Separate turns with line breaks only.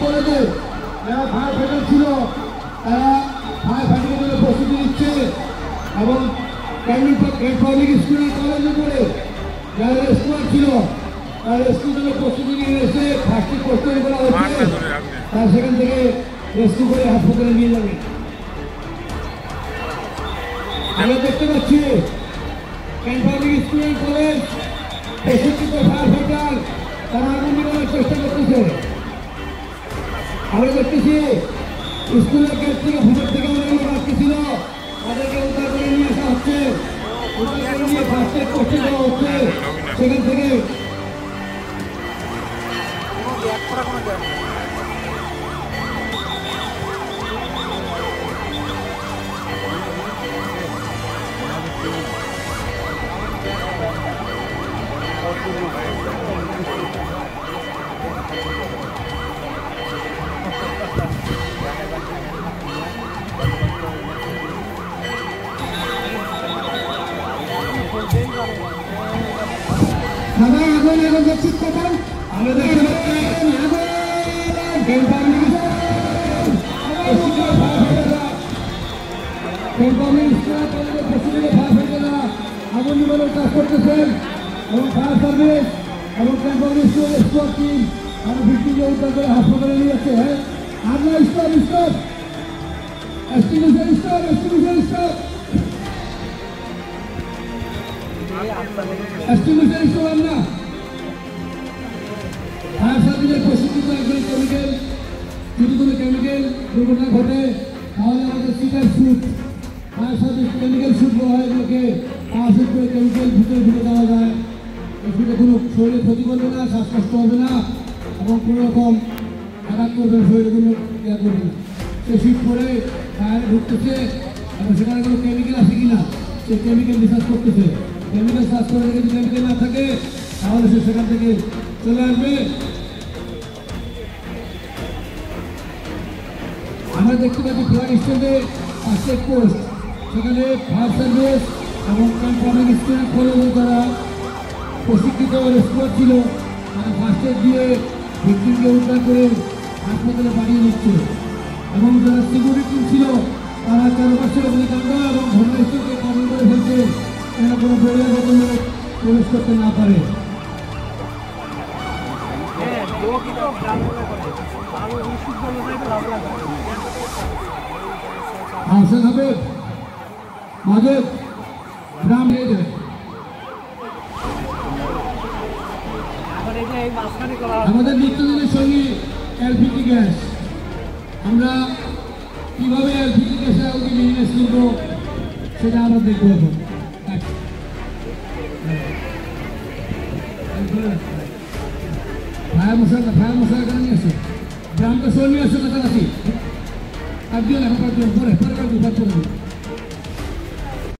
কলেজে যারা fire fighter ছিল তারা ফায়ার ফাইটিংয়ের জন্য প্রস্তুতি নিচ্ছে এবং পাবলিক স্কুল কলেজে করে যারা রেস্টুরেন্ট ছিল তারা রেস্কুর জন্য প্রস্তুতি নিয়ে এসে ফার্স্ট এড প্রস্তুতি করা হচ্ছে তারা সেখান থেকে রেস্কিউ করে হাসপাতালে নিয়ে যাবে। আমরা দেখতে পাচ্ছি পাবলিক স্কুল কলেজ প্রশিক্ষিত ফায়ার ফাইটার তারা আগুন নিবানোর চেষ্টা করতেছে। আমরা দেখতেছি স্কুলের গেট থেকে ভিতর থেকে অনেকগুলো বাচ্চা ছিল তাদেরকে উদ্ধার করে নিয়ে আসা হচ্ছে, উদ্ধার করে নিয়ে ফার্স্ট এড করতে দেওয়া হচ্ছে। সেখান থেকে এখন দেখছি কখন আমরা দেখতে আগুন নিবানোর কাজ করতেছেন এবং ফায়ার সার্ভিস এবং স্কোয়াড টিম আমরা ভিক্টিমকে উদ্ধার করে হাসপাতালে নিয়ে যাচ্ছে। হ্যাঁ আমরা stop stop estimation stop estimation stop estimation stop আমরা ফায়ার সার্ভিসের প্রশিক্ষিত একজন কেমিক্যাল যদি কোনো কেমিক্যাল দুর্ঘটনা ঘটে তাহলে আমাদের সিটার suit fire service chemical suit বলা হয় এগুলোকে স্যুট করে কেমিক্যাল ভিতরে ঢুকে দেওয়া যায়। এই শুটে কোনো শরীরে ক্ষতি করবে না, শ্বাসকষ্ট হবে না এবং কোনো রকম আঘাত করবে শরীরে কোনো ইয়া করবে না। সে শুট করে ফায়ারে ঢুকতেছে এবং সেখানে কোনো কেমিক্যাল আছে কিনা সে কেমিক্যাল রিসার্চ করতেছে। কেমিক্যাল সার্চ করে যদি কেমিক্যাল না থাকে তাহলে সে সেখান থেকে চলে আসবে। আমরা দেখতে পাচ্ছি ফ্ল্যাগ স্ট্যান্ডে ফার্স্ট এড পোস্ট, সেখানে ফায়ার সার্ভিস এবং পাবলিক স্কুল কলেজে যারা প্রশিক্ষিত স্কোয়াড ছিল তারা ফার্স্ট এড দিয়ে ভিক্টিমকে উদ্ধার করে হাসপাতালে পাঠিয়ে দিচ্ছে এবং যারা সিকিউরিটি ছিল তারা চারপাশের অগ্নিকাণ্ড এবং ঘটনাস্থলকে কবল করে ফেলছে যেন কোনো বেরিয়ার বোতলে প্রবেশ করতে না পারে। হাসান হাবিব মাজেদ গ্রাম আমাদের নিত্যদিনের সঙ্গে এলপিজি গ্যাস, আমরা কিভাবে এলপিজি গ্যাসের আগে বিজনেস করবো সেটা আমরা দেখবো। এখন ফায়ার মশলা কেন নিয়ে আসো গ্রামকে সর নিয়ে আসো কাছাকাছি আর দিও না পরে